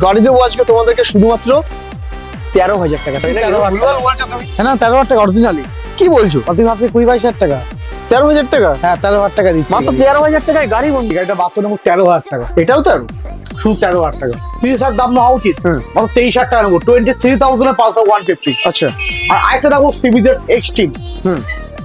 গাড়ি দেবো আজকে তোমাদেরকে শুধুমাত্র 13,000 টাকা। না 13,000 টাকা অরিজিনালি। কি বলছো? তুমি ভাবছি 20-22,000 টাকা। 13,000 টাকা? হ্যাঁ 13,000 টাকা দিচ্ছি। মাত্র 13,000 টাকায় গাড়ি বন্ধু। গাড়িটা বাস্তব নেবো 13,000 টাকা। এটাও তো আরো শুধু 13,000 টাকা। 30,000 দাম না হওয়া উচিত। মাত্র 23,000 টাকা নেবো। 23,000 পালসার 150। আচ্ছা। আর আরেকটা দেবো সিবিজেড এক্সট্রিম।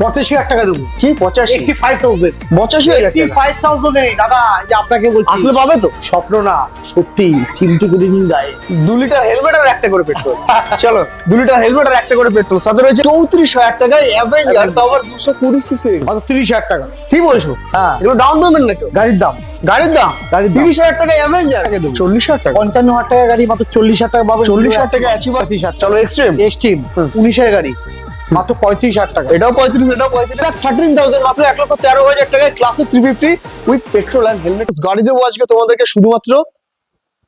85,000 টাকা দেবো। কি 85? 85,000। 85,000 টাকা? 85,000 এই দাদা, এই যে আপনাকে বলছি আসলে পাবে তো? স্বপ্ন না, সত্যি। চিমটি করে নিন গায়ে। 2 লিটার হেলমেট আর 1টা করে পেট্রোল। চলো 2 লিটার হেলমেট আর 1টা করে পেট্রোল। সাথে রয়েছে 34,000 টাকায় অ্যাভেঞ্জার, তো আবার 220 সিসি। মাত্র 30,000 টাকা। কি বলছো? হ্যাঁ, এগুলো ডাউন পেমেন্ট নাকি? গাড়ির দাম। গাড়ির দাম 30,000 টাকায় অ্যাভেঞ্জার। 40,000 টাকা? 55,000 টাকা গাড়ি মাত্র 40,000 টাকা পাবে। 40,000 টাকা অ্যাচিভার। 35,000। চলো এক্সট্রিম। এক্সট্রিম 19-এর গাড়ি মাত্র 35,000 টাকা। এটাও 35, এটাও 35। 13,000 মাত্র 1,13,000 টাকায় Classic 350 with petrol and helmet গাড়ি দেবো আজকে তোমাদেরকে শুধুমাত্র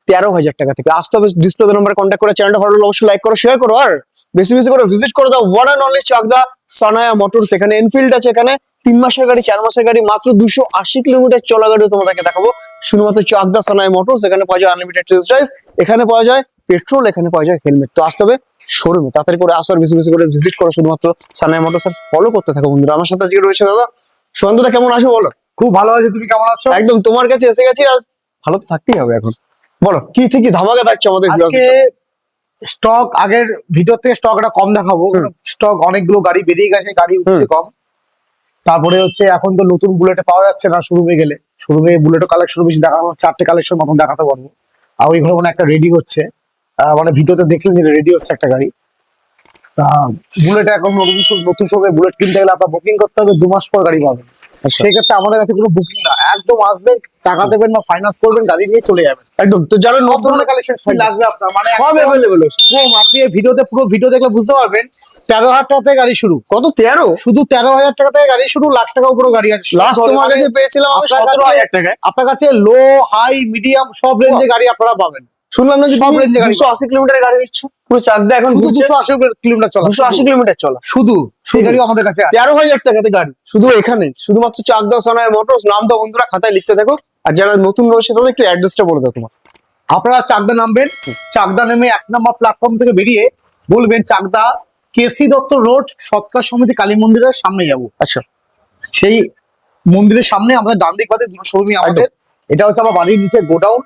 13,000 টাকা থেকে। আসতে হবে ডিসপ্লে নাম্বারে কন্ট্যাক্ট করে। চ্যানেলটা ভালো লাগলে অবশ্যই লাইক করো, শেয়ার করো, আর বেশি বেশি করে ভিজিট করে দাও one and only Chakdah Sanaya Motors. এখানে এনফিল্ড আছে, এখানে 3 মাসের গাড়ি, 4 মাসের গাড়ি, মাত্র 280 কিলোমিটার চলা গাড়ি তোমাদেরকে দেখাবো শুধুমাত্র চাকদা সানায়া মোটরস। এখানে পাওয়া যায় আনলিমিটেড টেস্ট ড্রাইভ, এখানে পাওয়া যায় পেট্রোল, এখানে পাওয়া যায় হেলমেট। তো আসতে হবে শোরুমে, তাড়াতাড়ি করে আসো আর বেশি বেশি করে ভিজিট করো শুধুমাত্র সানায়া মোটরস, আর ফলো করতে থাকো বন্ধুরা। আমার সাথে আজকে রয়েছে দাদা সুকান্তদা। কেমন আছো বলো? খুব ভালো আছে, তুমি কেমন আছো? একদম তোমার কাছে এসে গেছি, আর ভালো তো থাকতেই হবে। এখন বলো কি থেকে ধামাকা থাকছে আমাদের আজকে স্টক আগের ভিডিও থেকে স্টকটা কম দেখাবো। স্টক অনেকগুলো গাড়ি বেরিয়ে গেছে, গাড়ি উঠছে কম। তারপরে হচ্ছে এখন তো নতুন বুলেটে পাওয়া যাচ্ছে না, শোরুমে গেলে। শোরুমে বুলেটও কালেকশন বেশি দেখানো, 4টে কালেকশন মতন দেখাতে পারবো। আর ওইগুলো মানে একটা রেডি হচ্ছে, মানে ভিডিওতে দেখলেন যে রেডি হচ্ছে একটা গাড়ি। তা বুলেট এখন নতুন শোরুমে বুলেট কিনতে গেলে আপনার বুকিং করতে হবে, 2 মাস পর গাড়ি পাবেন। সেক্ষেত্রে আমাদের কাছে কোনো বুকিং না, একদম আসবেন, টাকা দেবেন বা ফাইন্যান্স করবেন, গাড়ি নিয়ে চলে যাবেন একদম। তো যারা সব নতুন ধরনের কালেকশন লাগবে আপনার, মানে সব অ্যাভেলেবল আছে। কম। আপনি এই ভিডিওতে পুরো ভিডিও দেখলে বুঝতে পারবেন 13,000 টাকা থেকে গাড়ি শুরু। কত? 13? শুধু 13,000 টাকা থেকে গাড়ি শুরু, লাখ টাকা উপরে গাড়ি আছে। লাস্ট তোমার কাছে পেয়েছিলাম আমি 17,000 টাকায়। আপনার কাছে লো হাই মিডিয়াম সব রেঞ্জে গাড়ি আপনারা পাবেন। শুনলাম না যে সব রেঞ্জে গাড়ি 280 কিলোমিটার গাড়ি দিচ্ছ পুরো চাকদা এখন শুধু ঘুরছে। 280 কিলোমিটার চলা, 280 কিলোমিটার চলা শুধু সেই গাড়িও আমাদের কাছে আছে। 13,000 টাকাতে গাড়ি শুধু এখানে, শুধুমাত্র চাকদা সানায়া মোটরস। নামটা বন্ধুরা খাতায় লিখতে থাকো, আর যারা নতুন রয়েছে তাদের একটু অ্যাড্রেসটা বলে দাও তোমার। আপনারা চাকদা নামবেন, চাকদা নেমে 1 নম্বর প্ল্যাটফর্ম থেকে বেরিয়ে বলবেন চাকদা কেসি দত্ত রোড সৎকার সমিতি কালী মন্দিরের সামনে যাবো। আচ্ছা। সেই মন্দিরের সামনে আমাদের ডান দিক পাশে দুটো শোরুমই আমাদের। এটা হচ্ছে আমার বাড়ির নিচে গোডাউন।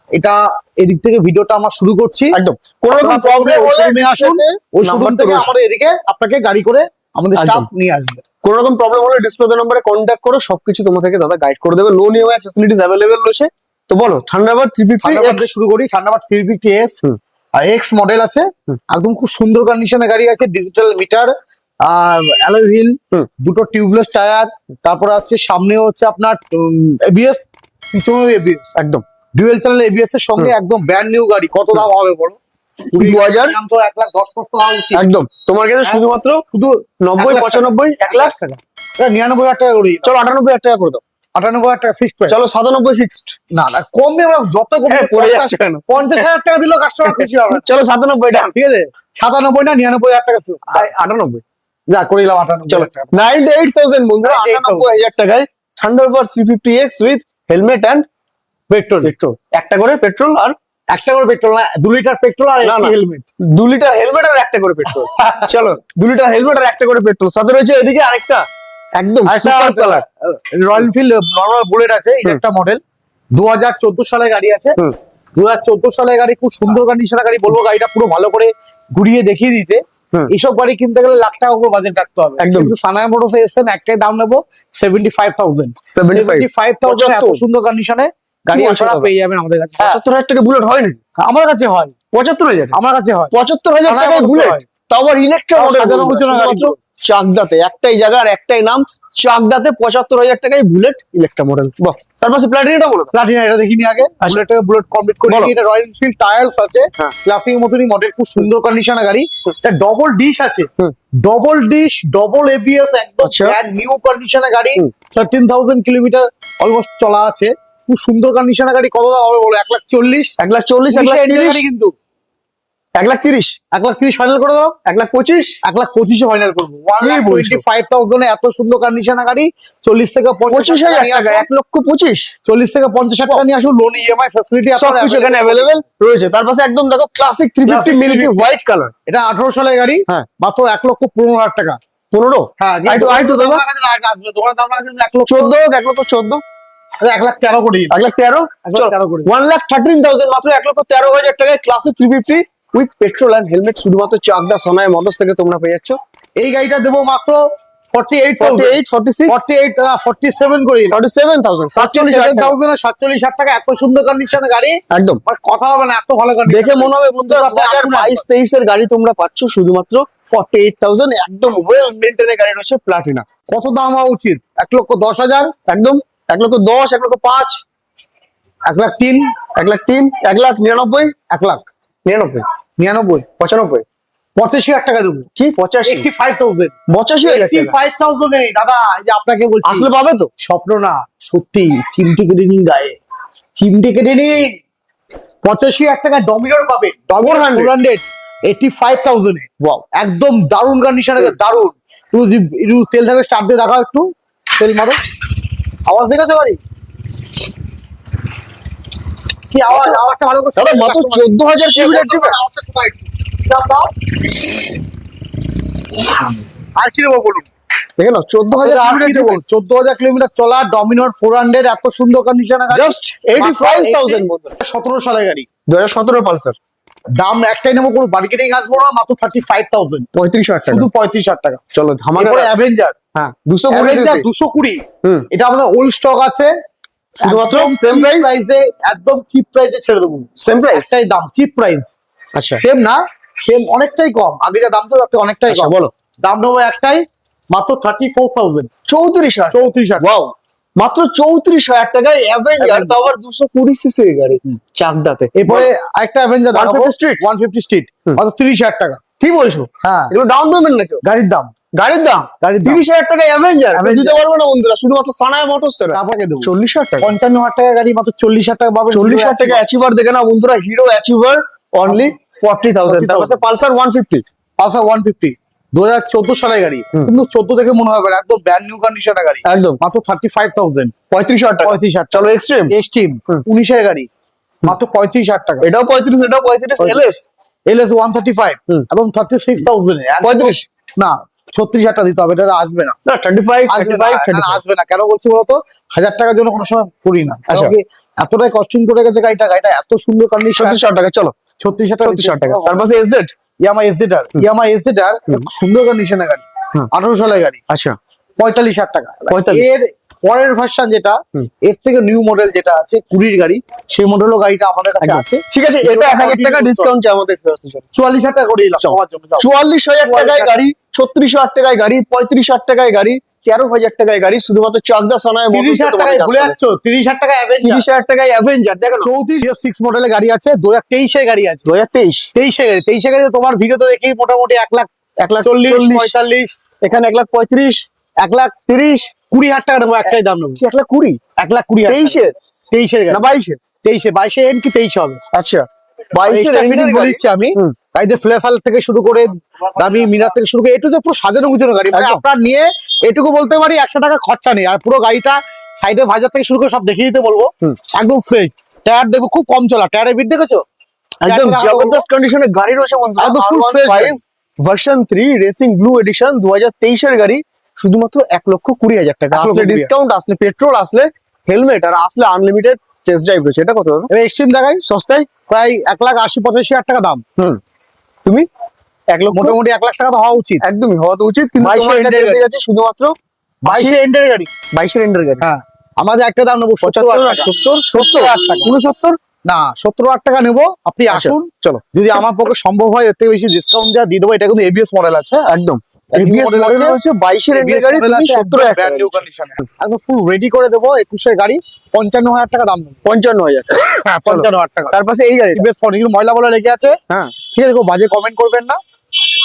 এটা এদিক থেকে ভিডিওটা আমরা শুরু করছি। একদম। কোনো রকম প্রবলেম হলে আসুন, ওই শোরুম থেকে আমাদের এদিকে আপনাকে গাড়ি করে আমাদের স্টাফ নিয়ে আসবে। কোনো রকম প্রবলেম হলে ডিসপ্লে নাম্বারে কন্ট্যাক্ট করো, সবকিছু তোমাদেরকে দাদা গাইড করে দেবে। লোন ইএমআই ফ্যাসিলিটিস অ্যাভেলেবেল রয়েছে। তো বলো থান্ডারবার্ড 350 শুরু করি। থান্ডারবার্ড 350 এক্স মডেল আছে, একদম খুব সুন্দর কন্ডিশনে গাড়ি আছে। ডিজিটাল মিটার আর অ্যালয় হুইল, দুটো টিউবলেস টায়ার, তারপরে হচ্ছে সামনে হচ্ছে আপনার এবিএস, পিছনে এবিএস, একদম ডুয়েল চ্যানেল এবিএস এর সঙ্গে একদম ব্র্যান্ড নিউ গাড়ি। কত দাম হবে বলো? 2,000 দাম তো 1,10,000 টাকা উচিত। একদম তোমার কাছে শুধুমাত্র শুধু 90, 95, 1 লাখ টাকা। 99,000 টাকা করে চলো 98,000 টাকা করে দাও। 98,000 টাকা ফিক্সড প্রাইস। চলো 97 ফিক্সড। না না কমবে, আমরা যত কমবে পড়ে যাচ্ছে কেন? 50,000 টাকা দিলেও কাস্টমার খুশি হবে। চলো 97 টাকা, ঠিক আছে? 97 না 99,000 টাকা শুরু। 98 যা করে দিলাম 98,000 চলো টাকা। 98,000 বন্ধুরা, 98,000 টাকায় Thunderbird 350X with helmet and petrol. একটা করে পেট্রোল, আর একটা করে পেট্রোল না, 2 লিটার পেট্রোল আর একটা হেলমেট। 2 লিটার হেলমেট আর একটা করে পেট্রোল। চলো 2 লিটার হেলমেট আর একটা করে পেট্রোল। সাথে রয়েছে এদিকে আরেকটা একদম super colour royal Enfield normal bullet আছে, ইলেকট্রা মডেল, 2014 সালের গাড়ি আছে। 2014 সালের গাড়ি, খুব সুন্দর কন্ডিশনের গাড়ি। বলবো গাড়িটা পুরো ভালো করে ঘুরিয়ে দেখিয়ে দিতে। এইসব গাড়ি কিনতে গেলে লাখ টাকা উপর বাজেট রাখতে হবে। কিন্তু সানায়া মোটরসে এসেছেন, একটাই দাম নেবো 75,000। 75,000 এত সুন্দর কন্ডিশনে গাড়ি আপনারা পেয়ে যাবেন আমাদের কাছে। 75,000 টাকা বুলেট হয় না? আমার কাছে হয় 75,000, আমার কাছে হয় 75,000 টাকায় বুলেট, তাও আবার ইলেকট্রা মডেল। চাকদাতে একটাই জায়গা আর একটাই নাম, চাকদাতে 75,000 টাকায় বুলেট ইলেকট্রা মডেল। বাহ। তারপর প্লাটিনাটা বলো। প্লাটিনা এটা দেখিনি আগে, বুলেট কমপ্লিট করে এটা রয়্যাল এনফিল্ড টায়ার্স আছে, ক্লাসিক মতনই মডেল, খুব সুন্দর কন্ডিশনের গাড়ি। এটা ডবল ডিশ আছে, ডবল ডিশ, ডবল এবিএস, একদম ব্র্যান্ড নিউ কন্ডিশনের গাড়ি। 13,000 কিলোমিটার অলমোস্ট চলা আছে, খুব সুন্দর কন্ডিশনের গাড়ি। কত দাম হবে বলো? 1,40,000, 1,40,000, 1,30,000 কিন্তু 1,30,000 1,30,000 ফাইনাল করে দাও। 1,25,000 1,25,000 ফাইনাল করবো। কি বলছো? 1,25,000 এ এত সুন্দর কন্ডিশন গাড়ি, 40 থেকে 25,000 টাকা, 1,25,000 40 থেকে 50,000 টাকা নিয়ে আসুন, লোন ইএমআই ফ্যাসিলিটি সবকিছু এখানে অ্যাভেলেবেল রয়েছে। তার পাশে একদম দেখো Classic 350 Classic milky 350 white colour. এটা 18 সালের গাড়ি, হ্যাঁ। মাত্র 1,15,000 টাকা। 15 হ্যাঁ, আইটু দেখো, দোকানের দাম রাখা 14 হোক, 1,14,000 1,13,000 করে দিন। 1,13,000 1,13,000 করে দিন। 1,13,000 মাত্র 1,13,000 টাকায় Classic 350 with petrol and helmet শুধুমাত্র চাকদা সোনাই মোটরস থেকে তোমরা পেয়ে যাচ্ছ। এই গাড়িটা দেবো মাত্র 48,000 46 47 করে দিন। 47,000 47,000 47,000 টাকা, এত সুন্দর কন্ডিশনের গাড়ি, একদম মানে কথা হবে না, এত ভালো কন্ডিশন। দেখে মনে হবে বন্ধুরা 2022-23 এর গাড়ি তোমরা পাচ্ছ শুধুমাত্র 48,000 একদম ওয়েল মেইনটেইন গাড়ি রয়েছে প্লাটিনা। কত দাম হওয়া উচিত? 1,10,000, একদম 1,10,000 1,05,000 1,03,000, 1,03,000 1,99,000 1,99,000, 95,000 85,000 টাকা দেবো। কি 85,000 85,000, 85,000 টাকা 85,000 এই দাদা, এই যে আপনাকে বলছি, আসলে পাবে তো? স্বপ্ন না, সত্যি। চিমটি কেটে নিন গায়ে, চিমটি কেটে নিন। 85,000 টাকা ডমিনোর পাবেন, ডমিনোর 400 85,000 এ। ওয়াও, একদম দারুণ কন্ডিশন, দারুণ। একটু তেল থাকলে স্টার্ট দিয়ে দেখাও, একটু তেল মারো, আওয়াজ দেখাতে পারি কি আওয়াজ? আওয়াজটা ভালো করে দাদা মাত্র 14,000 কিলোমিটার যাবে। আওয়াজটা শোনা একটু। চাপ দাও। আর কি দেবো বলুন? দেখে নাও 14,000 আর কি দেবো? কিলোমিটার 14,000 কিলোমিটার চলা ডমিনোর 400, এত সুন্দর কন্ডিশন, জাস্ট 85,000 বন্ধুরা। 17 সালের গাড়ি। 2017 পালসার দাম একটাই নেবো, কোনো মার্কেটিং আসবো না, মাত্র 35,000, 35,000 টাকা। শুধু 35,000 টাকা। চলো ধামাকা। এরপরে অ্যাভেঞ্জার, হ্যাঁ 220 অ্যাভেঞ্জার 220, হুম এটা আমাদের ওল্ড স্টক আছে, শুধুমাত্র সেম প্রাইস প্রাইসে, একদম চিপ প্রাইসে ছেড়ে দেবো। Same price. একটাই দাম, চিপ প্রাইস, আচ্ছা সেম না, সেম অনেকটাই কম, আগে যা দাম ছিল তার থেকে অনেকটাই আচ্ছা কম। বলো। দাম নেবো একটাই, মাত্র 34,000, 34,000 34,000। ওয়াও, মাত্র 34,000 টাকায় অ্যাভেঞ্জার, তাও আবার 220 সিসি এর গাড়ি চাকদাতে। এরপরে আরেকটা অ্যাভেঞ্জার 150 street? 150 স্ট্রিট, হুম। মাত্র 30,000 টাকা। কি বলছো? হ্যাঁ, এগুলো ডাউন পেমেন্ট নাকি? গাড়ির দাম, গাড়ির দাম গাড়ির দাম। 30,000 টাকায় অ্যাভেঞ্জার Avenger। দিতে পারবে না বন্ধুরা, শুধুমাত্র সানায় মোটরস এর। তারপরে দেবো 40,000 টাকা। 55,000 টাকা গাড়ি, মাত্র 40,000 টাকা পাবেন। 40,000 টাকা অ্যাচিভার দেখে না বন্ধুরা, হিরো অ্যাচিভার অনলি 40,000। তার পাশে পালসার 150 পালসার 150, 2014 সালের গাড়ি, হুম। কিন্তু 14 থেকে মনে হবে না, একদম ব্র্যান্ড নিউ কন্ডিশনের গাড়ি, একদম মাত্র 35,000, 35,000 টাকা। 35,000 চলো এক্সট্রিম, এক্সট্রিম হুম। 19 এর গাড়ি, মাত্র 35,000 টাকা। এটাও 35, এটাও 35 এলএস LS 135, হুম। একদম 36,000 এ, একদম- 35 না 36,000 টাকা দিতে হবে, এটা আসবে না, না 35 আসবে না, 35 না, 35 আসবে না। কেন বলছি বলতো, 1,000 টাকার জন্য কোনো সময় করি না, কারণ আচ্ছা। কি এতটাই কস্টিং করে গেছে গাড়িটা, গাড়িটা এত সুন্দর কন্ডিশন। 36,000 টাকা। চলো 36,000 টাকা, 36,000 টাকা। তার পাশে এসজেড ইয়ামাহা এসজেডার, সুন্দর কন্ডিশনের গাড়ি, হুম। 18 সালের গাড়ি, আচ্ছা 45,000 টাকা। 45,000 এর পরের ভার্সন যেটা, হুম। এর থেকে নিউ মডেল যেটা আছে 20 গাড়ি, সেই মডেলও গাড়িটা আমাদের কাছে একদম। আছে। ঠিক আছে, এটা 1,000 টাকা ডিসকাউন্ট চাই আমাদের ফেরত। 44,000 টাকা করে দিলাম সবার জন্য, যাও। 44,000 টাকায় গাড়ি, 36,000 টাকায় গাড়ি, 35,000 টাকায় গাড়ি, 13,000 টাকায় গাড়ি, শুধুমাত্র চাকদা সানায় মোটরস 30,000 টাকায় ভুলে যাচ্ছ, 30,000 টাকা অ্যাভেঞ্জার, 30,000 টাকায় অ্যাভেঞ্জার দেখো না। 34 মডেলের গাড়ি আছে, 2023 এর গাড়ি আছে, 2023 23 এর গাড়ি, 23 এর গাড়ি তো তোমার ভিডিওতে দেখি মোটামুটি 1,40,000, 45,000, 1,35,000 1,30,000, 20,000 টাকা নেবো, একটাই দাম নেবো, কি 1,20,000 1,20,000। 23 23 এর না গাড়ি, 22 22 এন্ড কি 23 হবে। আচ্ছা 22 Extra fitting বলে গাড়ি। দিচ্ছি আমি, হুম। গাড়িতে ফ্ল্যাশাল থেকে শুরু করে দামি মিনার থেকে শুরু করে এটু যে পুরো সাজানো গুছানো গাড়ি, মানে একদম। আপনার নিয়ে এটুকু বলতে পারি 100 টাকা খরচা নেই, আর পুরো গাড়িটা সাইডে ভাজার থেকে শুরু করে সব দেখিয়ে দিতে বলবো, হুম। একদম ফ্রেশ। টায়ার দেখো খুব কম চলা, টায়ারের বিট দেখেছো, একদম টায়ারটা দেখাবো। জবরদস্ত কন্ডিশনে গাড়ি রয়েছে বন্ধুরা। একদম full fresh গাড়ি। ভার্সন 3 রেসিং ব্লু এডিশন 2023 এর গাড়ি, শুধুমাত্র 1,20,000 টাকা। আসলে 1,20,000 ডিসকাউন্ট, আসলে পেট্রোল, আসলে হেলমেট, আর আসলে আনলিমিটেড টেস্ট ড্রাইভ রয়েছে। এটা কত হবে? এবার এক্সট্রিম দেখাই, সস্তায় প্রায় 1,80,000-85,000 টাকা দাম, হুম তুমি 1 লক্ষ মোটামুটি 1,00,000 টাকা তো হওয়া উচিত। একদমই হওয়া তো উচিত, কিন্তু 22 তোমার এর কাছে এন্ডের এসে গাড়ি। গেছে শুধুমাত্র 22 এন্ডের গাড়ি, 22 এর এন্ডের গাড়ি। হ্যাঁ, আমাদের একটা দাম নেবো 75 70,000 আর টাকা। 70 70,000 টাকা। 69 না 70,000 টাকা নেবো, আপনি আচ্ছা, আসুন, চলো যদি আমার পক্ষে সম্ভব হয় এর থেকে বেশি ডিসকাউন্ট দেওয়া দিয়ে দেবো। এটা কিন্তু এবিএস মডেল আছে, একদম new এবিএস model মডেল আছে। হচ্ছে 22 এর এন্ডের ABS গাড়ি, model তুমি আছে, 70,000 brand টাকা new condition এ। একদম ফুল রেডি করে দেবো। 21 এর গাড়ি 55,000 টাকা দাম নেবো। 55,000 হ্যাঁ, চলো। 55,000 টাকা। তার পাশে এই গাড়িটা, এবিএস ফনিক্স ময়লা বলা লেগে আছে, হ্যাঁ ঠিক আছে, খুব বাজে কমেন্ট করবেন না,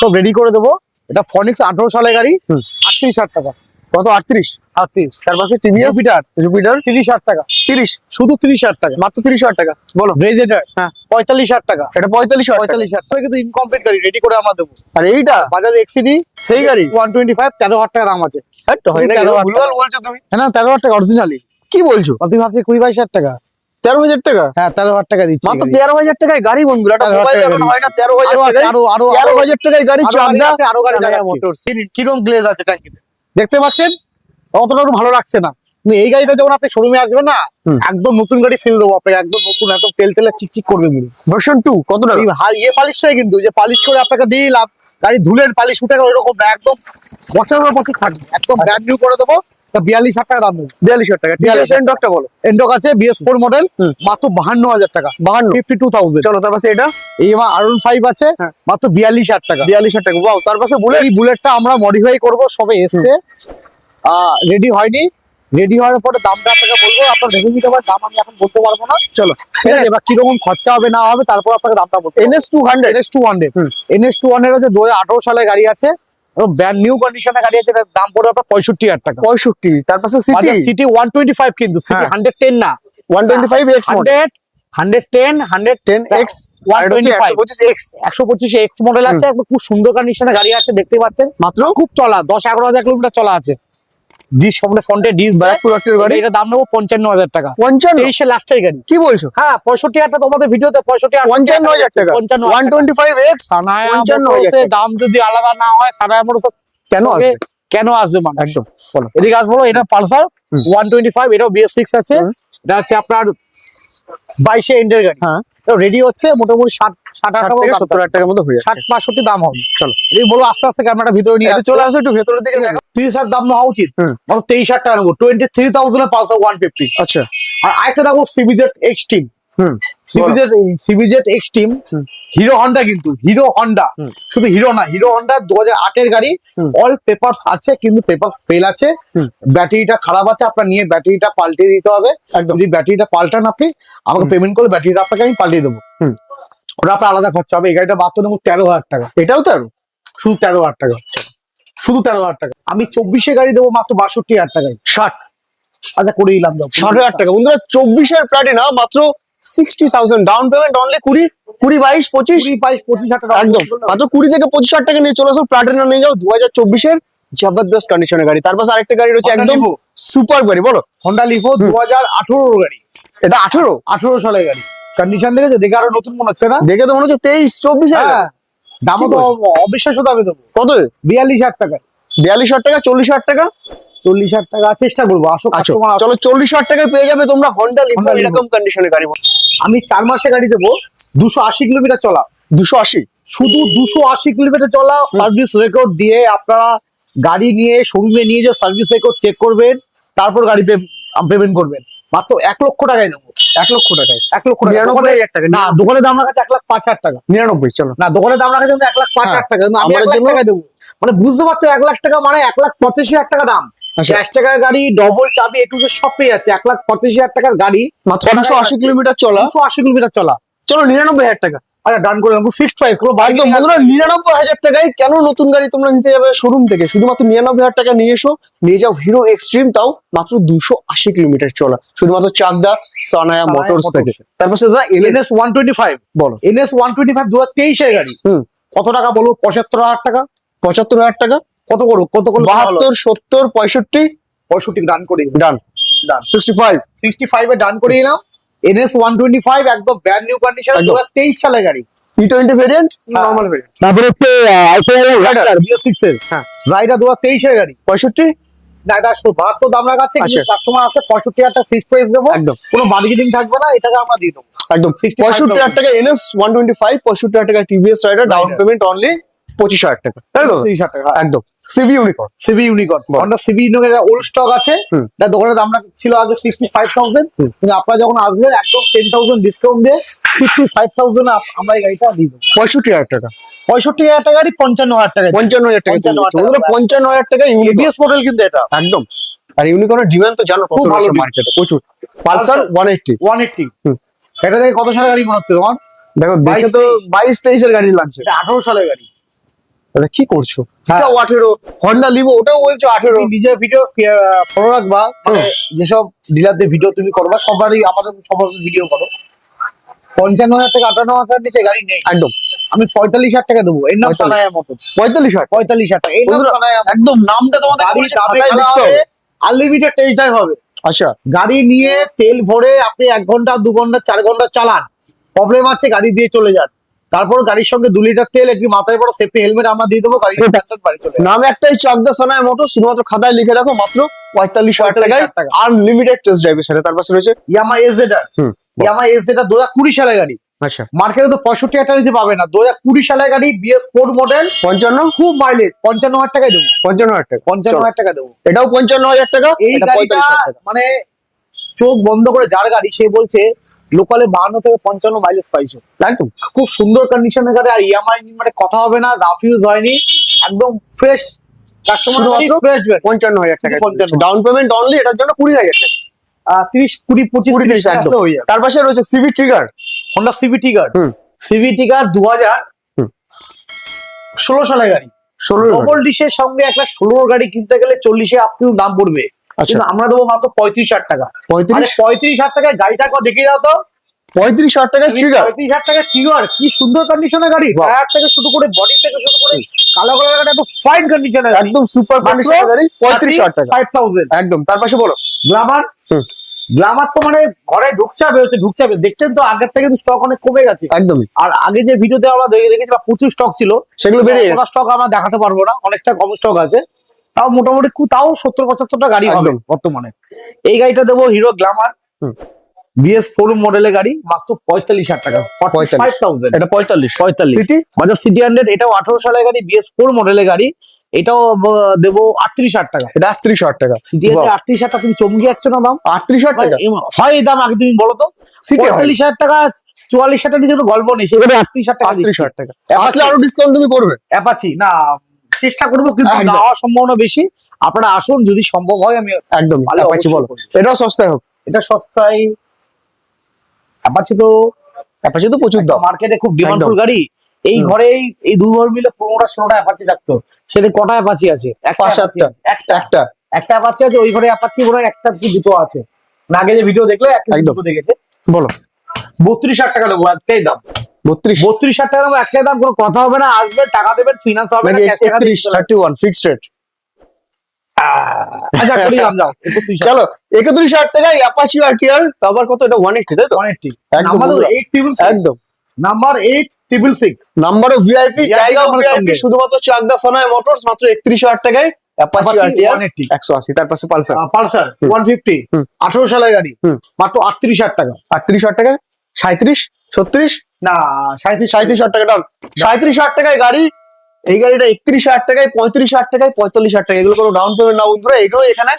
সব রেডি করে দেবো। এটা ফনিক্স 18 সালের গাড়ি, হুম। 38,000 টাকা। কত 38? 38। তার পাশে টিভিএস জুপিটার জুপিটার 30,000 টাকা, 30, শুধু 30,000 টাকা। মাত্র 30,000 টাকা। বলো। ব্রেজেটার হ্যাঁ। 45,000 টাকা, এটা 45,000 টাকা। 45,000 টাকা কিন্তু ইনকমপ্লিট গাড়ি, রেডি করে আমরা দেবো। আর এইটা বাজাজ এক্সিডি সেই গাড়ি 125, 13,000 টাকা দাম আছে। হ্যাঁ হয় না, 13,000 ভুলভাল বলছো তুমি। হ্যাঁ না, 13,000 টাকা অরিজিনালি। কি বলছো? তুমি ভাবছি 20-22,000 টাকা। 13,000 টাকা? হ্যাঁ 13,000 টাকা দিচ্ছি। মাত্র 13,000 টাকায় গাড়ি বন্ধুরা। এটা 13,000 মোবাইল টাকায় যেমন গাড়ি। হয় না 13,000 টাকায়, আরো 13,000 টাকায় গাড়ি। আরো গাড়ি চাঁদা আছে, আরো গাড়ি সানায়া দেখাচ্ছি। মোটরস। কিরম গ্লেজ আছে ট্যাঙ্কিতে দেখতে পাচ্ছেন, অতটা ভালো লাগছে না। কিন্তু এই গাড়িটা যখন আপনি শোরুমে আসবেন না, একদম নতুন গাড়ি ফিল দেবো আপনাকে, একদম নতুন, একদম তেল তেলে চিকচিক করবে পুরো। ভার্সন 2 কত টাকা? এই ইয়ে পালিশটাই কিন্তু, যে পালিশ করে আপনাকে দিয়ে দিলাম, গাড়ি ধুলেন পালিশ উঠে গেল, ওইরকম না, একদম বছরের বছর থাকবে, একদম ব্র্যান্ড নিউ করে দেবো। 42,000 টাকা দাম দেবো। 42,000 টাকা। ঠিক আছে, এন্ডকটা বলো। এন্ডক আছে BS4 মডেল, মাত্র 52,000 টাকা, 52। 52,000। চলো তার পাশে এটা এই R15 আছে, হ্যাঁ। মাত্র 42,000 টাকা। 42,000 টাকা। ওয়াও। তার পাশে বুলেট। এই বুলেটটা আমরা মডিফাই করব, সবে এসছে, রেডি হয়নি। রেডি হওয়ার পরে দামটা আপনাকে বলবো, আপনারা দেখে নিতে পারেন, দাম আমি এখন বলতে পারবো না। চলো ঠিক আছে, এবার কিরকম খরচা হবে না হবে তারপর আপনাকে দামটা বলতে পারবো। NS 200। NS200 আছে 2018 সালে গাড়ি আছে, ব্র্যান্ড নিউ কন্ডিশনে গাড়ি আছে, এটার দাম পড়বে আপনার 65,000 টাকা। 65। তার পাশে সিটি সিটি 125 কিন্তু সিটি হ্যাঁ। 110 না, 125X model. 110 10X 125 125X 125 X model আছে, একদম খুব সুন্দর কন্ডিশনে গাড়ি আছে, দেখতে পাচ্ছেন। মাত্র খুব চলা, 10-11,000 কিলোমিটার চলা আছে। ডিস সামনে ফ্রন্টে ডিস ব্যারাকপুর রোডের গাড়ি। এটা দাম নেবো 55,000 টাকা। 55? 23 লাস্টের গাড়ি। কি বলছো? হ্যাঁ 65,000 তোমাদের ভিডিওতে 55,000 টাকা। 125X সানায়া 55,000 মোটরসের টাকা। দাম যদি আলাদা না হয়, সানায়া মোটরস কেন আসবে? কেন আসবে মানুষ? একদম বলো। এদিকে আসবো, এটা পালসার 125, এটাও BS6 আছে। এটা আছে আপনার 22 এন্ডের গাড়ি। হ্যাঁ। রেডি হচ্ছে মোটামুটি 60 60 থেকে 70,000 টাকার মতো হয়ে যাচ্ছে। 60-65 দাম হবে। চলো এই বলো, আস্তে আস্তে ক্যামেরাটা ভিতরে নিয়ে এটা চলে আসো একটু ভেতরের দিকে দেখো। 30,000 দাম না হওয়া উচিত, হুম। মানে 23,000 টাকা নেবো। 23,000 এর পালসার 150। আচ্ছা। আর আরেকটা দেখো CBZ Xtreme। হুম। CBZ Xtreme হিরো হন্ডা, কিন্তু হিরো হন্ডা, শুধু হিরো না, হিরো হন্ডা 2008 এর গাড়ি। অল পেপারস আছে, কিন্তু পেপারস ফেল আছে, ব্যাটারিটা খারাপ আছে, আপনার নিয়ে ব্যাটারিটা পাল্টে দিতে হবে। একদম। যদি ব্যাটারিটা পাল্টান আপনি আমাকে পেমেন্ট করলে ব্যাটারিটা আপনাকে আমি পাল্টিয়ে দেবো। ওটা আপনার আলাদা খরচা হবে। এই গাড়িটা মাত্র নেবো 13,000 টাকা। এটাও তো আরো শুধু 13,000 টাকা, শুধু 13,000 টাকা। আমি 24 গাড়ি দেবো মাত্র 62,000 টাকায়। 60। আচ্ছা করে দিলাম, দাও 60,000 টাকা বন্ধুরা। 24 প্লাটিনা মাত্র 60,000 ডাউন পেমেন্ট অনলি 20, 22, 25। 25,000 টাকা একদম মাত্র 20 থেকে 25,000 টাকা নিয়ে চলে আসো। প্লাটিনা নিয়ে যাও 2024 জবরদস্ত কন্ডিশনের গাড়ি। তার পাশে আরেকটা গাড়ি রয়েছে Honda একদম Livo। সুপার গাড়ি। বলো। হন্ডা লিভো 2018 গাড়ি। এটা 18? 18 সালের গাড়ি। কন্ডিশন দেখেছো? দেখে আরো নতুন মনে হচ্ছে না? দেখে তো মনে হচ্ছে 23-24 এর। হ্যাঁ, দামও তো অবিশ্বাস্য দামে দেবো। কত? 42,000 টাকায়। 42,000 টাকা, 40,000 টাকা। 40,000 টাকা চেষ্টা করবো, আসো আচ্ছা customer আসো। চলো 40,000 টাকায় পেয়ে যাবে তোমরা হন্ডা লিভো Honda Livo। এরকম কন্ডিশনের গাড়ি। আমি 4 মাসে গাড়ি দেবো 280 কিলোমিটার চলা, 280। শুধু 280 কিলোমিটার চলা, সার্ভিস রেকর্ড দিয়ে আপনারা গাড়ি নিয়ে শোরুমে নিয়ে যে সার্ভিস রেকর্ড চেক করবেন, তারপর গাড়ি পেমেন্ট করবেন। মাত্র 1 লক্ষ টাকায় নেবো। 1 লক্ষ টাকায়। 1 লক্ষ টাকা। 99,000 টাকা। না, দোকানে দাম রাখা 1,05,000 টাকা। 99। চলো না, দোকানে দাম রাখা কিন্তু 1,05,000 টাকা, কিন্তু আমি আমার 1 লাখ জন্য- টাকা দেবো। মানে বুঝতে পারছো, 1 লাখ টাকা মানে 1,85,000 টাকা দাম। আচ্ছা। 1 টাকার গাড়ি, ডবল চাবি, একটু সব পেয়ে যাচ্ছে। 1,85,000 টাকার গাড়ি, মাত্র 280 কিলোমিটার চলা। 280 কিলোমিটার চলা। চলো 99,000 টাকা। আচ্ছা ডান করে দেবো, ফিক্সড প্রাইস কোনো একদম বন্ধুরা 99,000 টাকায় কেন নতুন গাড়ি তোমরা নিতে যাবে শোরুম থেকে? শুধুমাত্র 99,000 টাকা নিয়ে এসো, নিয়ে যাও হিরো এক্সট্রিম, তাও মাত্র 280 কিলোমিটার চলা, শুধুমাত্র চাকদা সানায়া মোটরস থেকে। তারপর দাদা NS 125। বলো। NS 125 2023 এর গাড়ি। কত টাকা বলবো? 75,000 টাকা। 75,000 টাকা। কত করো? কত করো? 72, 70, 65। 65 ডান করে দিলাম। ডান। ডান। 65। 65 এ ডান করে দিলাম। NS 125 একদম ব্র্যান্ড নিউ কন্ডিশন, একদম। 2023 সালের গাড়ি। E20 ভেরিয়েন্ট, হ্যাঁ। Normal variant. তারপরে হচ্ছে রাইডার BS6 এর। হ্যাঁ। রাইডার 2023 এর গাড়ি। 65। না, এটা 72 দাম রাখা আছে, কিন্তু আচ্ছা। কাস্টমার আছে 65,000 টাকা ফিক্সড প্রাইস দেবো। একদম। কোনো বার্গেনিং থাকবে না, এটাকে আমরা দিয়ে দেবো। একদম 65,000 টাকা NS 125, 65,000 টাকা TVS Raider, down Rider। Payment only 25,000 টাকা। তাই তো? 30,000 টাকা। একদম CB Unicorn. CB Unicorn, Honda CB Unicorn old stock আছে। এটা দোকানের দাম ছিল আগে 65,000, কিন্তু আপনারা যখন আসবেন একদম 10,000 ডিসকাউন্ট দিয়ে 55,000 আমরা এই গাড়িটা দিয়ে দেবো। 65,000 টাকা। 65,000 টাকা গাড়ি 55,000 টাকা। 55,000 টাকা। 55,000 টাকা ইউনিকর্ন। ABS মডেল কিন্তু এটা একদম। আর ইউনিকর্নের ডিমান্ড তো জানো কত খুব ভালো রয়েছে মার্কেটে, প্রচুর। পালসার 180। 180। এটা থেকে কত সালের গাড়ি মনে হচ্ছে তোমার? দেখো দেখে তো 22-23 এর গাড়ি লাগছে। এটা 18 সালের গাড়ি। দাদা কি করছো? হ্যাঁ। এটাও 18, হন্ডা লিভো ওটাও বলছো 18। তুমি নিজের ভিডিও ফলো রাখবা, মানে যেসব ডিলারদের ভিডিও তুমি করবা সবারই, আমাদের সবার ভিডিও করো। 55,000 থেকে 58,000 নিচে গাড়ি নেই। একদম আমি 45,000 টাকা দেবো। এর নাম 45,000 সানায়া মোটরস। 45,000। 45,000 টাকা, এর নাম বন্ধুরা, সানায়া। একদম নামটা তোমাদের গাড়ি বলছি, দামে খাতায় খেলা লিখতে হবে, হবে। আনলিমিটেড টেস্ট ড্রাইভ হবে। আচ্ছা গাড়ি নিয়ে তেল ভরে আপনি 1 ঘন্টা 2 ঘন্টা 4 ঘন্টা চালান, প্রবলেম আছে গাড়ি দিয়ে চলে যান। তারপর গাড়ির সঙ্গে 2 লিটার তেল, একটি মাথায় বড় সেফটি হেলমেট আমরা দিয়ে দেবো, গাড়ি বাড়ি চলে যাবে। নাম একটাই, চাকদা সানায়া মোটর, শুধুমাত্র খাতায় লিখে রাখো, মাত্র 45,000 টাকায় 45,000 টাকা। আনলিমিটেড টেস্ট ড্রাইভের সাথে। তার পাশে রয়েছে ইয়ামা এসজেডার। হুম, ইয়ামা এসজেডার 2020 সালের গাড়ি। আচ্ছা মার্কেটে তো 65,000 নিচে পাবে না। 2020 সালের গাড়ি, বিএস 4 মডেল, 55, খুব মাইলেজ। 55,000 টাকায় দেবো। 55,000 টাকা। 55,000 টাকা দেবো। এটাও 55,000 টাকা, এই এটা গাড়িটা 45,000 টাকা। মানে চোখ বন্ধ করে যার গাড়ি, সে বলছে লোকালে 52 থেকে 55 মাইলেজ পাইছো। একদম খুব সুন্দর কন্ডিশনের গাড়ি। আর ইয়ামাহা ইঞ্জিন মানে কথা হবে না, রাফ ইউজ হয়নি, একদম ফ্রেশ কাস্টমার, শুধুমাত্র ফ্রেশ 55,000 টাকা। 55,000 ডাউন পেমেন্ট অনলি, এটার জন্য 20,000 টাকা। 30 20 25 20, 30 একদম। হয়ে যাবে। তার পাশে রয়েছে CV trigger. Honda CV trigger. হুম। সিভি টিগার 2016 সালের গাড়ি। 16 ডবল ডিশের সঙ্গে একটা 16 গাড়ি কিনতে গেলে 40-এ আপনি দাম পড়বে, আচ্ছা কিন্তু আমরা দেবো মাত্র 35,000 টাকা। 35, 35,000 টাকায় গাড়িটা একবার দেখিয়ে দাও তো। 35,000 টাকার ট্রিগার। 35,000 টাকা টিগার, কি সুন্দর কন্ডিশনের গাড়ি। বাহ। টায়ার থেকে শুরু করে, বডি থেকে শুরু করে, কালো কালার গাড়ি একদম ফাইন কন্ডিশনের গাড়ি। একদম সুপার কন্ডিশনের গাড়ি, 35,000 টাকা। 35,000। একদম। তার পাশে বলো গ্লামার। হুম। গ্লামার তো মানে ঘরে ঢুকছে বেরোচ্ছে, ঢুকছে বেরোচ্ছে। দেখছেন তো আগের থেকে স্টক অনেক কমে গেছে। একদমই, আর আগে যে ভিডিওতে আমরা দেখেছিলাম প্রচুর স্টক ছিল, সেগুলো বেরিয়ে গেছে। স্টক আমরা দেখাতে পারবো না, অনেকটা কম স্টক আছে। তাও মোটামুটি তাও 70-75টা গাড়ি হবে একদম। বর্তমানে। এই গাড়িটা দেবো হিরো গ্লামার, হুম। বিএস 4 মডেলের গাড়ি, মাত্র 45,000 টাকা। 45,000। এটা 45। 45। সিটি বাজাজ সিটি 100, এটাও 18 সালের গাড়ি, বিএস 4 মডেলের গাড়ি। এটাও দেবো 38,000 টাকা। এটা 38,000 টাকা। সিটি 38,000 টাকা, তুমি চমকে যাচ্ছ না দাম? 38,000 টাকা হয় এই দাম আগে তুমি বলো তো। সিটি 45,000 টাকা, 44,000 টাকা নিচে কোনো গল্প নেই, সেখানে 38,000 টাকা। 38,000 টাকা। আসলে আরো ডিসকাউন্ট তুমি করবে? অ্যাপাচি না, চেষ্টা করবো, কিন্তু একদম। না হওয়ার সম্ভাবনা বেশি। আপনারা আসুন, যদি সম্ভব হয় আমি একদম ভালো অ্যাপাচি অবশ্যই বলো, করবো। এটাও সস্তায় হোক। এটা সস্তায়। অ্যাপাচি তো অ্যাপাচি তো প্রচুর দাম। মার্কেটে খুব ডিমান্ডফুল গাড়ি। এই হুম। ঘরেই এই দুই ঘর মিলে 15টা-16টা অ্যাপাচি থাকতো। সেটা কটা অ্যাপাচি আছে? একটা 5-7টা। একটা একটা একটা অ্যাপাচি আছে। ওই ঘরে অ্যাপাচি মনে হয় একটা কি দুটো আছে। না, আগে যে ভিডিও দেখলে একটা একদম। দুটো দেখেছে। বলো 32,000 টাকা দেবো, একটাই দাম। 32 32,000 টাকা দেবো, একটাই দাম, কোনো কথা হবে না। আসবেন, টাকা দেবেন, ফিনান্স হবে না, নাকি cash টাকা দিয়ে 31, চলে যাবেন। 31 ফিক্সড রেট? আচ্ছা করি দাম, যাও 31,000। চলো 31,000 টাকায় অ্যাপাচি আরটিআর। তারপর কত? এটা 180, তাই তো? 180। একদম নাম্বার বন্ধুরা। 866। একদম নাম্বার 866। নাম্বারও ভিআইপি, VIP জায়গাও নাম্বারের ভিআইপি, সঙ্গে। শুধুমাত্র চাকদা সানায়া মোটরস, মাত্র 31,000 টাকায় অ্যাপাচি Apache আরটিআর 180। 180। তার পাশে পালসার পালসার 150, হুম। 18 সালের গাড়ি, হুম। মাত্র 38,000 টাকা। 38,000 টাকা। 37, 36, না, 37। 37,000 টাকা ডান। 37,000 টাকায় গাড়ি। এই গাড়িটা 31,000 টাকায়, 35,000 টাকায়, 45,000 টাকা। এগুলো কোনো ডাউন পেমেন্ট না বন্ধুরা, এগুলো এখানে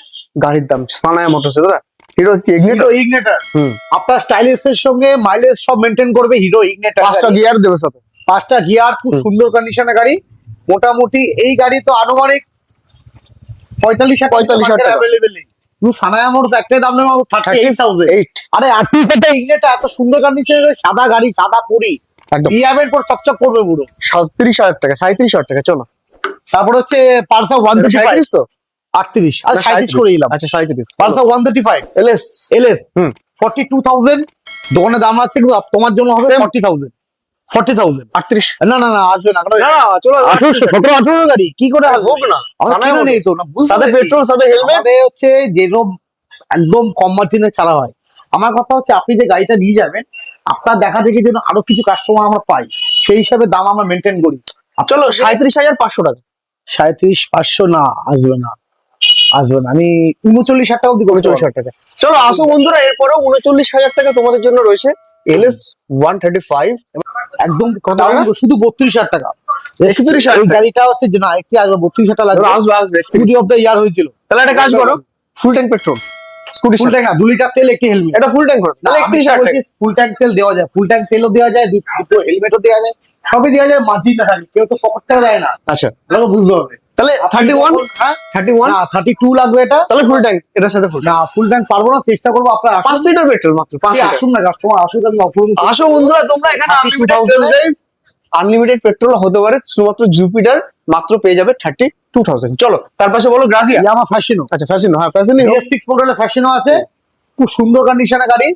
গাড়ির দাম। সানায়া মোটরস, দাদা হিরো হিরো ইগনেটর। হুম। আপনার স্টাইলিশ এর সঙ্গে মাইলেজ সব মেনটেন করবে হিরো ইগনেটর। 5টা গিয়ার দেবে সাথে। 5টা গিয়ার, খুব হুম। সুন্দর কন্ডিশনের গাড়ি। মোটামুটি এই গাড়ি তো আনুমানিক 45,000 টাকা অ্যাভেলেবেল নেই। কিন্তু সানায়া মোটরস একটাই দাম নেই, 38,000। 8 আরে 38,000 ইগনেটর, এত সুন্দর কন্ডিশনের সাদা গাড়ি, সাদা পরি, একদম। ইয়াবের পর চকচক করবে পুরো। 37,000 টাকা, 37,000 টাকা। চলো তারপর হচ্ছে পালসার 135। 37 তো? 38 আর না, 37 করে দিলাম। আচ্ছা 37। Pulsar 135 LS. এলএস হুম। 42,000। দোকানে দাম আছে, কিন্তু তোমার জন্য হবে Same। 40,000। 40,000। 38। না না না, আসবে না। না না, চলো 18 গাড়ি কি করে আসবে? হোক না। আমাদের সানায়া কেনা নেই তো, না বুঝতে সাথে পেরেছি। পেট্রোল, সাথে হেলমেট। আমাদের হচ্ছে যেরকম একদম কম মার্জিনে ছাড়া হয়। আমার কথা হচ্ছে, আপনি যে গাড়িটা নিয়ে যাবেন, আপনার দেখা দেখি যেন আরো কিছু কাস্টমার আমরা পাই, সেই হিসাবে দাম আমরা মেনটেন করি। চলো 37,500 টাকা। 37,500 না, আসবে না, আসবে না। আমি 39,000 টাকা অব্দি করতে 39,000 টাকা। চলো আসো বন্ধুরা, এরপরেও 39,000 টাকা তোমাদের জন্য রয়েছে এলএস 135। একদম কত দাম টাকা? শুধু 32,000 টাকা। 31,000 এই গাড়িটা হচ্ছে যে না, একটি আসবে 32,000 টাকা লাগবে। আসবে আসবে। স্কুটি অফ দ্য ইয়ার হয়েছিল। তাহলে একটা কাজ করো, full tank petrol scooty. Full tank না, 2 লিটার তেল, একটি হেলমেট। এটা ফুল ট্যাঙ্ক করো, তাহলে 31,000 টাকা। ফুল ট্যাঙ্ক তেল দেওয়া যায়, ফুল ট্যাঙ্ক তেলও দেওয়া যায়, দুটো হেলমেটও দেওয়া যায়, সবই দেওয়া যায়। মার্জিন না থাকে, কেউ তো পকেট থেকে দেয় না, আচ্ছা এটাকে বুঝতে হবে। তাহলে 31। হ্যাঁ 31 না, 32 লাগবে এটা। তাহলে ফুল ট্যাঙ্ক, এটার সাথে ফুল। না, ফুল ট্যাঙ্ক পারবো না, চেষ্টা করবো। আপনার 5 লিটার পেট্রোল মাত্র, 5 লিটার। আসুন না, কাস্টমার আসুন, আমি অফার আসো বন্ধুরা, তোমরা এখানে 32,000 unlimited test drive unlimited petrol হতে পারে, শুধুমাত্র জুপিটার মাত্র পেয়ে যাবে 32,000। চলো তার পাশে বলো গ্রাজিয়া। ইয়ামা ফ্যাশিনো, আচ্ছা ফ্যাশন, হ্যাঁ ফ্যাশনই হোক। BS6 মডেলের ফ্যাশিনো আছে, খুব সুন্দর কন্ডিশনের গাড়ি।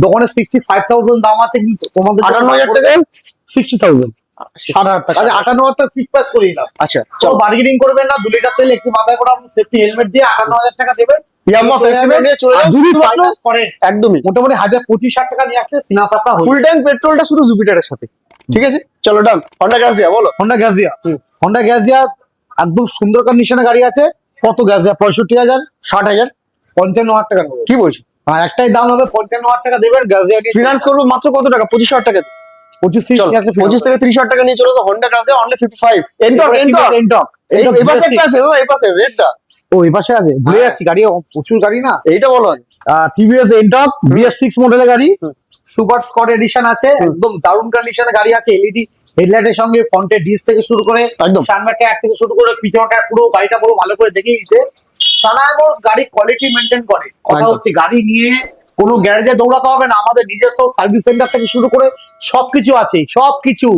দোকানে 65,000 দাম আছে, কিন্তু তোমাদের 58,000 টাকা, 60,000, 60,000 টাকা। আচ্ছা 58,000 টাকা ফিক্স প্রাইস করে দিলাম। আচ্ছা চলো চলো বার্গেনিং করবেন না, 2 লিটার তেল একটু মাথায় করে আপনি সেফটি হেলমেট দিয়ে 58,000 টাকা দেবেন। ইয়ামা ফ্যাশন নিয়ে চলে যাও, ফাইনান্স করেন একদমই মোটামুটি 1,025-1,000 টাকা নিয়ে আসলে ফিনান্স আপনার ফুল ট্যাঙ্ক পেট্রোলটা শুধু জুপিটারের সাথে। ঠিক আছে চলো ডান। হন্ডা গ্রাজিয়া বলো। হন্ডা গ্যাজিয়া। হুম। হন্ডা গ্যাজিয়া একদম সুন্দর কন্ডিশনের গাড়ি আছে। কত গ্যাজিয়া? 65,000, 60,000। 55,000 টাকা নেবো। কি বলছো? আর একটাই দাম হবে 55,000 টাকা দেবেন গ্যাজিয়া। ফিনান্স করবো মাত্র কত টাকা? 25,000 টাকা। 25 চলো 25 থেকে 30,000 টাকা নিয়ে চলে যাও। Honda Grazia only 55। Ntorq Ntorq এই পাশে একটা আছে দাদা, এই পাশে রেডটা। ও এই পাশে আছে, ভুলে যাচ্ছি, গাড়ি প্রচুর গাড়ি না। এইটা বলো। টিভিএস এন্টক BS6 মডেলের গাড়ি, হুম। সুপার স্কট এডিশন আছে, একদম দারুণ কন্ডিশনের গাড়ি আছে। এলইডি হেডলাইটের সঙ্গে ফ্রন্টের ডিস থেকে শুরু করে একদম। সামনের ট্যাগ থেকে শুরু করে পিছনটা পুরো গাড়িটা পুরো ভালো করে দেখিয়ে দিতে। সানায় মোটরস গাড়ি কোয়ালিটি মেনটেন করে। কথা একদম। হচ্ছে গাড়ি নিয়ে কোনো গ্যারেজে দৌড়াতে হবে না, আমাদের নিজস্ব সার্ভিস সেন্টার থেকে শুরু করে সবকিছু আছে, সবকিছু।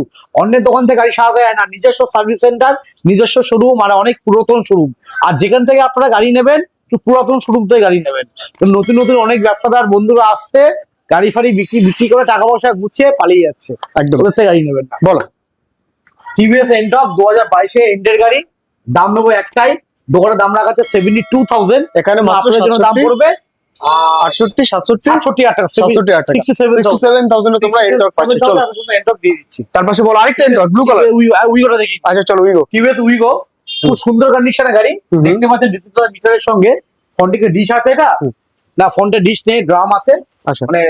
অন্যের দোকান থেকে গাড়ি সারাতে হয় না, নিজস্ব সার্ভিস সেন্টার, নিজস্ব শোরুম, আর অনেক পুরাতন শোরুম। আর যেখান থেকে আপনারা গাড়ি নেবেন একটু পুরাতন শোরুম থেকে গাড়ি নেবেন। তো নতুন নতুন অনেক ব্যবসাদার বন্ধুরা আসছে, গাড়ি ফাড়ি বিক্রি করে টাকা পয়সা গুছিয়ে পালিয়ে যাচ্ছে, একদম। ওদের থেকে গাড়ি নেবেন না। বলো। টিভিএস এন্টক 2022 এন্ডের গাড়ি, দাম নেবো একটাই, দোকানে দাম রাখা আছে 72,000। এখানে মাত্র আপনাদের জন্য দাম 67, পড়বে 68, 67, 67,000 টাকা, 67,000 টাকা। 67,000 এ তোমরা এন্টক পাচ্ছ। চলো এন্টক দিয়ে দিচ্ছি। তার পাশে বলো আরেকটা এন্টক ব্লু কালার। উইগোটা দেখি। আচ্ছা চলো উইগো। টিভিএস উইগো খুব সুন্দর কন্ডিশনের গাড়ি, হুম। দেখতে পাচ্ছেন ডিজিটাল মিটারের সঙ্গে ফ্রন্টে ডিশ আছে। এটা হুম। না, ফ্রন্টে ডিশ নেই, ড্রাম আছে, আচ্ছা মানে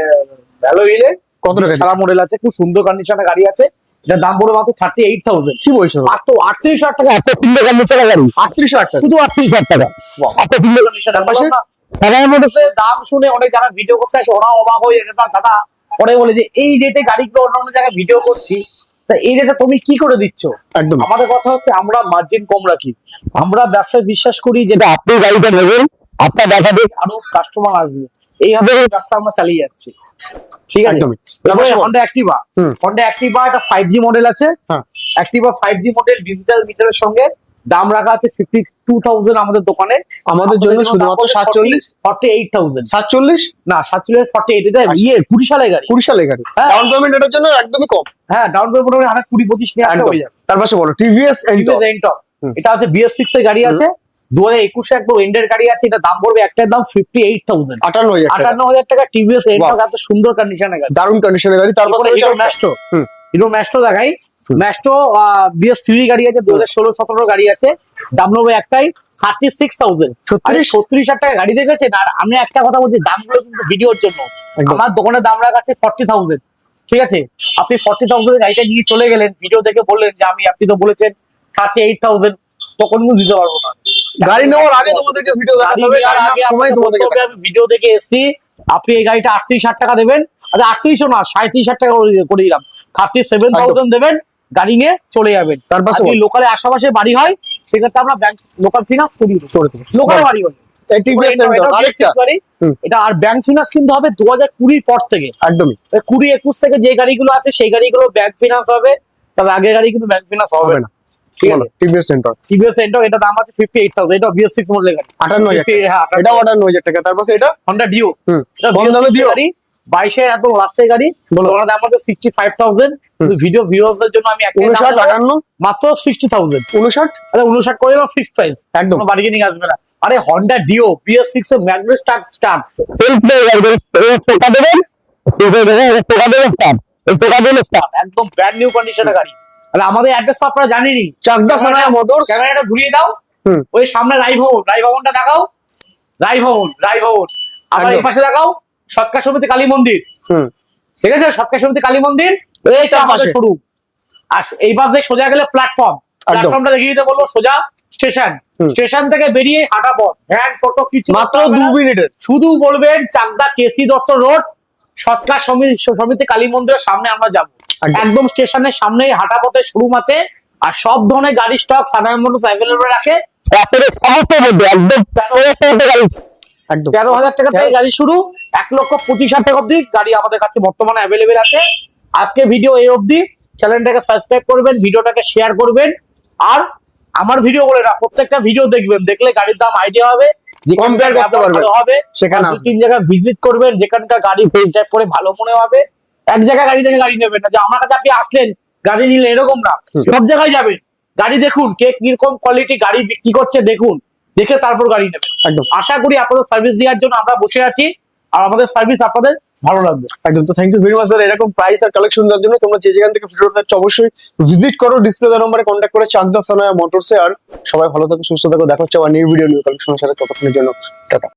ভ্যালো হিলে কত টাকা? সারা মডেল আছে, খুব সুন্দর কন্ডিশনের গাড়ি আছে। এটা দাম পড়বে মাত্র 38,000। কি বলছো? মাত্র 38,000 টাকা, এত সুন্দর কন্ডিশনের গাড়ি, 38,000 টাকা। শুধু 38,000 টাকা। এত সুন্দর কন্ডিশনের তার পাশে? সাধারণ মোটরসের দাম শুনে অনেক যারা ভিডিও করতে আসে ওরা অবাক হয়ে যায়। দাদা পরে বলে যে এই রেটে গাড়িগুলো অন্য জায়গায় ভিডিও করছি, তা এই রেটে তুমি কি করে দিচ্ছ? একদম। আমাদের কথা হচ্ছে আমরা মার্জিন কম রাখি, আমরা ব্যবসায় বিশ্বাস করি, যেটা আপনি গাড়িটা নেবেন আপনার দেখাবে আরো কাস্টমার আসবে, এইভাবে ব্যবসা আমরা চালিয়ে যাচ্ছি। ঠিক আছে। একদমই। তারপরে হন্ডা অ্যাক্টিভা। হুম। হন্ডা অ্যাক্টিভা এটা 5G মডেল আছে। হ্যাঁ। অ্যাক্টিভা 5G মডেল ডিজিটাল মিটারের সঙ্গে দাম রাখা আছে 52,000 আমাদের দোকানে। আমাদের জন্য শুধুমাত্র 47, 48,000। 47 না 47, 48, এটা 20 সালের গাড়ি। 20 সালের গাড়ি। হ্যাঁ। ডাউন পেমেন্ট এটার জন্য একদমই কম। হ্যাঁ, ডাউন পেমেন্ট মোটামুটি 20-25 নিয়ে আসলে একদম। হয়ে যাবে। তার পাশে বলো টিভিএস এন্টক। টিভিএস এন্টক হুম। এটা হচ্ছে BS6 এর গাড়ি আছে, 2021 এ একদম এন্ডের গাড়ি আছে। এটা দাম পড়বে একটার দাম 58,000। 58,000 টাকা। 58,000 টাকা টিভিএস এন্টক, এত সুন্দর কন্ডিশনের গাড়ি। দারুণ কন্ডিশনের গাড়ি। তার পাশে হিরো ম্যাস্ট্রো। হুম। হিরো ম্যাস্ট্রো দেখাই। হুম। ম্যাস্ট্রো BS3 গাড়ি আছে, 2016-17 গাড়ি আছে। দাম নেবো একটাই 36,000। 36,000 টাকা গাড়ি দেখেছেন। আর আমি একটা কথা বলছি, দামগুলো কিন্তু ভিডিওর জন্য। একদম। আমার দোকানে দাম রাখা আছে 40,000। ঠিক আছে, আপনি 40,000 গাড়িটা নিয়ে চলে গেলেন, ভিডিও দেখে বললেন যে আপনি তো বলেছেন 38,000, তখন কিন্তু দিতে পারবো না। গাড়ি নেওয়ার আগে তোমাদেরকে ভিডিও দেখাতে হবে, গাড়ি নেওয়ার সময় তোমাদেরকে দেখাতে হবে। আমি ভিডিও দেখে এসেছি, আপনি এই গাড়িটা 38,000 টাকা দেবেন। আচ্ছা 3800 না, 37,000 টাকা করে দিলাম, 37,000 দেবেন, গাড়ি নিয়ে চলে যাবেন। তার পাশে যদি লোকালে আশেপাশে বাড়ি হয় সেক্ষেত্রে আমরা ব্যাংক লোকাল ফিনান্স করে দেবো। লোকাল বাড়ি হলে এই টিভিএস এন্টক আরেকটা। হুম। এটা আর ব্যাংক ফিনান্স কিন্তু হবে 2020 পর থেকে। একদমই 20-21 থেকে যে গাড়িগুলো আছে সেই গাড়িগুলো ব্যাংক ফিনান্স হবে, তবে আগের গাড়ি কিন্তু ব্যাংক ফিনান্স হবে হবে না। না। বলো টিভিএস এন্টক। টিভিএস এন্টক এটা দাম আছে 58,000। এটা BS6 মডেলের গাড়ি। 58,000 টাকা। হ্যাঁ, এটা 58,000 টাকা। তার পাশে এটা হন্ডা ডিও। হুম। এটা কম দামে BS6 দিও। গাড়ি, 22 এর একদম লাস্টের গাড়ি। বলো। ওনার দাম আছে 65,000। কিন্তু ভিডিও ভিউয়ারদের জন্য আমি একটা 59, 58, মাত্র 60,000। 59 আরে 59 করে না, ফিক্সড প্রাইস, একদম। কোনো বার্গেনিং আসবে না। আরে হন্ডা ডিও BS6 এর ম্যাগনেট স্টার্ট সেলফ টাকা দেবেন, টাকা দেবেন স্টার্ট, এই টাকা দেবেন স্টার্ট, একদম ব্র্যান্ড নিউ কন্ডিশনের গাড়ি। তাহলে আমাদের অ্যাড্রেস তো আপনারা জানেনই, চাকদা সোনায়া মোটরস। ক্যামেরাটা ঘুরিয়ে দাও। হুম। ওই সামনে রায় ভবনটা দেখাও, রায় ভবন। আবার এই একদম। পাশে দেখাও সৎকার সমিতি কালী মন্দির। হুম। ঠিক আছে, সৎকার সমিতি কালী মন্দির, এই তার আমাদের পাশে। শোরুম। আর এই পাশ দিয়ে সোজা গেলে প্ল্যাটফর্মটা দেখিয়ে দিতে বলবো, সোজা স্টেশন। হুম। স্টেশন থেকে বেরিয়ে হাঁটা পথ, ভ্যান টোটো কিছু মাত্র করতে হবে 2 না। মিনিটের। শুধু বলবেন চাকদা কেসি দত্ত রোড, সৎকার সমিতি কালী মন্দিরের সামনে আমরা যাবো। একদম। একদম স্টেশনের সামনেই হাঁটা পথে শোরুম আছে। আর সব ধরনের গাড়ি স্টক সানায় মোটরস অ্যাভেলেবল রাখে। একদম 13,000 টাকা থেকে গাড়ি শুরু, 1,25,000 টাকা অব্দি গাড়ি আমাদের কাছে বর্তমানে অ্যাভেলেবেল আছে। আজকে ভিডিও এই অবধি। চ্যানেলটাকে সাবস্ক্রাইব করবেন, ভিডিওটাকে শেয়ার করবেন। আর আমার ভিডিও বলে না, প্রত্যেকটা ভিডিও দেখবেন, দেখলে গাড়ির দাম আইডিয়া হবে, Compare করতে পারবেন। ভালো হবে। সেখানে দু তিন জায়গায় ভিজিট করবেন, যেখানকার গাড়ি টাইপ করে ভালো মনে হবে। এক জায়গায় গাড়ি থেকে গাড়ি নেবেন না, যে আমার কাছে আপনি আসলেন গাড়ি নিলেন এরকম না। সব জায়গায় যাবেন, গাড়ি দেখুন, কে কিরকম কোয়ালিটি গাড়ি বিক্রি করছে দেখুন, দেখে তারপর গাড়ি নেবেন। একদম আশা করি আপনাদের সার্ভিস দেওয়ার জন্য আমরা বসে আছি, আর আমাদের সার্ভিস আপনাদের ভালো লাগবে। একদম। তো থ্যাংক ইউ ভেরি মাচ দাদা, এরকম প্রাইস আর কালেকশন দেওয়ার জন্য। তোমরা যে যেখান থেকে ভিডিওটা দেখছো অবশ্যই ভিজিট করো, ডিসপ্লে দেওয়া নম্বরে কন্ট্যাক্ট করে চাকদা সোনায়া মোটরসে। আর সবাই ভালো থাকো, সুস্থ থাকো, দেখা হচ্ছে আবার নিউ ভিডিও নিউ কালেকশনের সাথে। ততক্ষণের জন্য টাটা।